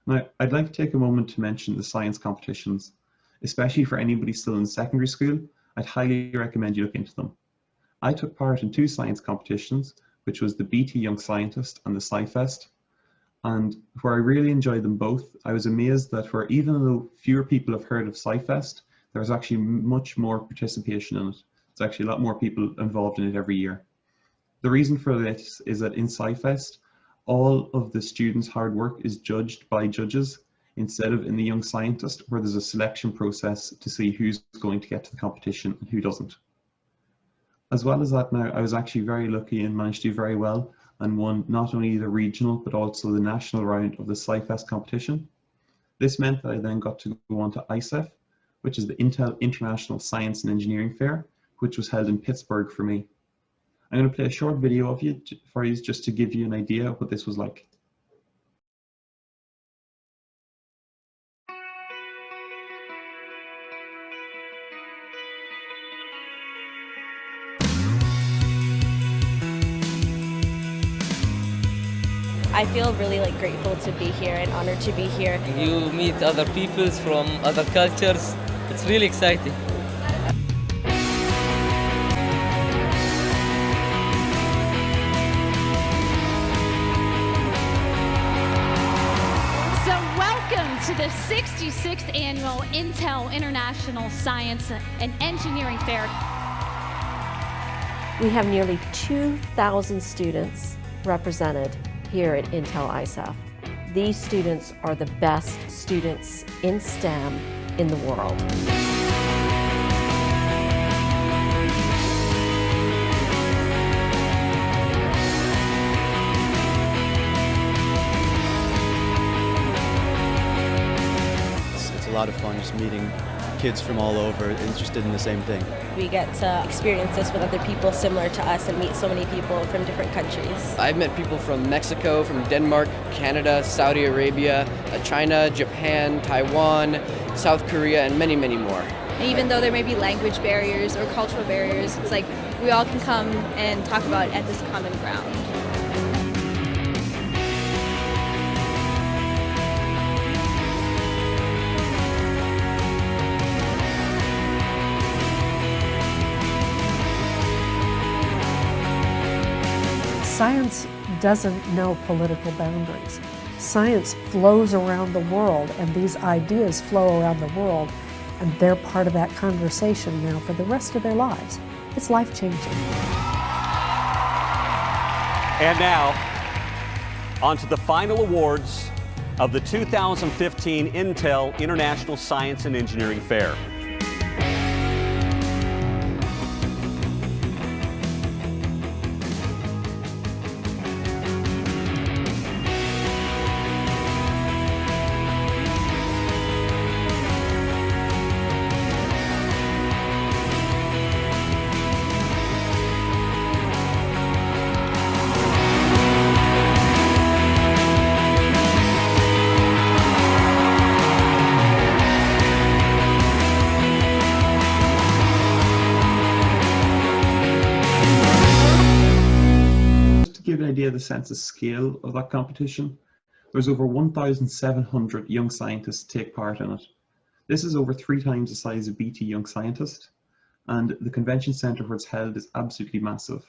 Now, I'd like to take a moment to mention the science competitions. Especially for anybody still in secondary school, I'd highly recommend you look into them. I took part in 2 science competitions, which was the BT Young Scientist and the SciFest. And where I really enjoyed them both, I was amazed that where even though fewer people have heard of SciFest, there's actually much more participation in it. There's actually a lot more people involved in it every year. The reason for this is that in SciFest, all of the students' hard work is judged by judges instead of in the Young Scientist, where there's a selection process to see who's going to get to the competition and who doesn't. As well as that now, I was actually very lucky and managed to do very well and won not only the regional but also the national round of the SciFest competition. This meant that I then got to go on to ISEF, which is the Intel International Science and Engineering Fair, which was held in Pittsburgh for me. I'm going to play a short video for you just to give you an idea of what this was like. I feel really grateful to be here and honored to be here. You meet other peoples from other cultures. It's really exciting. So welcome to the 66th Annual Intel International Science and Engineering Fair. We have nearly 2,000 students represented here at Intel ISEF. These students are the best students in STEM in the world. It's a lot of fun just meeting kids from all over interested in the same thing. We get to experience this with other people similar to us and meet so many people from different countries. I've met people from Mexico, from Denmark, Canada, Saudi Arabia, China, Japan, Taiwan, South Korea, and many, many more. And even though there may be language barriers or cultural barriers, it's like we all can come and talk about it at this common ground. Science doesn't know political boundaries. Science flows around the world, and these ideas flow around the world, and they're part of that conversation now for the rest of their lives. It's life-changing. And now, on to the final awards of the 2015 Intel International Science and Engineering Fair. Give an idea of the sense of scale of that competition. There's over 1,700 young scientists take part in it. This is over 3 times the size of BT Young Scientist, and the convention centre where it's held is absolutely massive.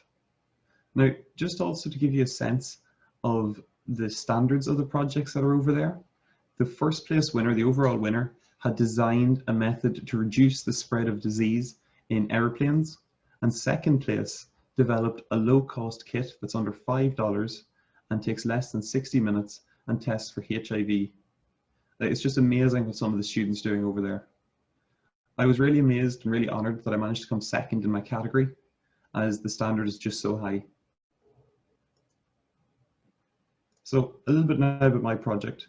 Now, just also to give you a sense of the standards of the projects that are over there, the first place winner, the overall winner, had designed a method to reduce the spread of disease in aeroplanes, and second place developed a low-cost kit that's under $5 and takes less than 60 minutes and tests for HIV. It's just amazing what some of the students are doing over there. I was really amazed and really honoured that I managed to come second in my category, as the standard is just so high. So a little bit now about my project.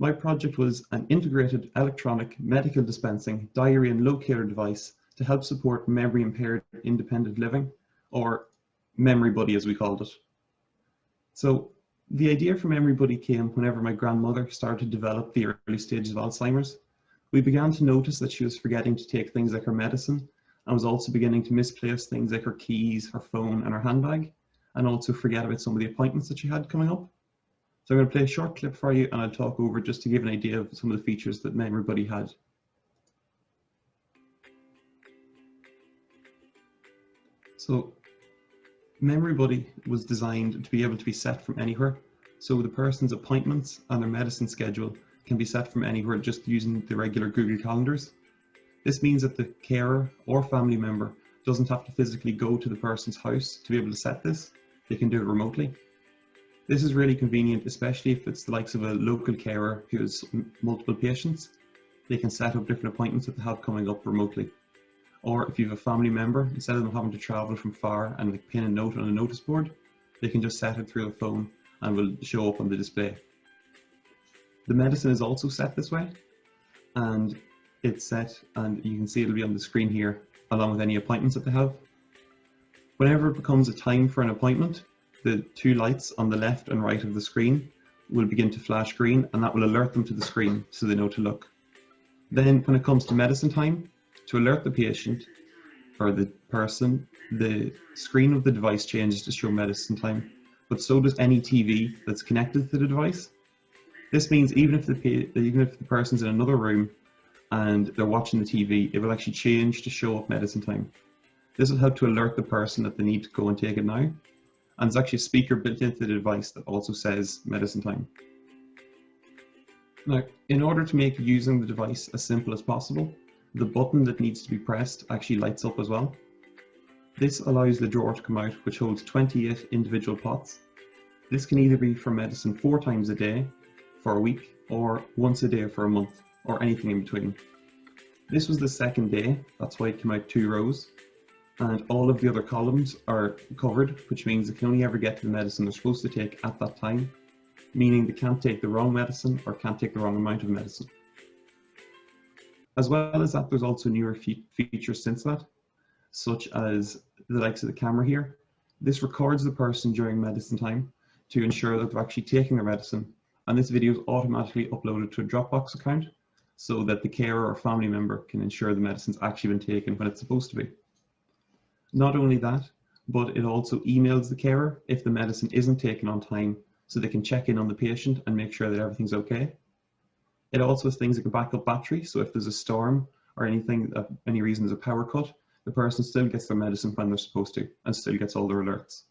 My project was an integrated electronic medical dispensing diary and locator device to help support memory impaired independent living, or Memory Buddy as we called it. So the idea for Memory Buddy came whenever my grandmother started to develop the early stages of Alzheimer's. We began to notice that she was forgetting to take things like her medicine, and was also beginning to misplace things like her keys, her phone and her handbag, and also forget about some of the appointments that she had coming up. So I'm going to play a short clip for you and I'll talk over just to give an idea of some of the features that Memory Buddy had. So Memory Buddy was designed to be able to be set from anywhere. So the person's appointments and their medicine schedule can be set from anywhere just using the regular Google Calendars. This means that the carer or family member doesn't have to physically go to the person's house to be able to set this. They can do it remotely. This is really convenient, especially if it's the likes of a local carer who has multiple patients. They can set up different appointments that they have coming up remotely. Or if you have a family member, instead of them having to travel from far and like pin a note on a notice board, they can just set it through a phone and will show up on the display. The medicine is also set this way, and it's set, and you can see it'll be on the screen here along with any appointments that they have. Whenever it becomes a time for an appointment, the two lights on the left and right of the screen will begin to flash green, and that will alert them to the screen so they know to look. Then when it comes to medicine time, to alert the patient or the person, the screen of the device changes to show medicine time, but so does any TV that's connected to the device. This means even if the person's in another room and they're watching the TV, it will actually change to show up medicine time. This will help to alert the person that they need to go and take it now. And there's actually a speaker built into the device that also says medicine time. Now, in order to make using the device as simple as possible, the button that needs to be pressed actually lights up as well. This allows the drawer to come out, which holds 28 individual pots. This can either be for medicine 4 times a day for a week, or once a day for a month, or anything in between. This was the second day, that's why it came out 2 rows, and all of the other columns are covered, which means they can only ever get to the medicine they're supposed to take at that time, meaning they can't take the wrong medicine or can't take the wrong amount of medicine. As well as that, there's also newer features since that, such as the likes of the camera here. This records the person during medicine time to ensure that they're actually taking their medicine, and this video is automatically uploaded to a Dropbox account so that the carer or family member can ensure the medicine's actually been taken when it's supposed to be. Not only that, but it also emails the carer if the medicine isn't taken on time so they can check in on the patient and make sure that everything's okay. It also has things like a backup battery, so if there's a storm or any reason there's a power cut, the person still gets their medicine when they're supposed to and still gets all their alerts.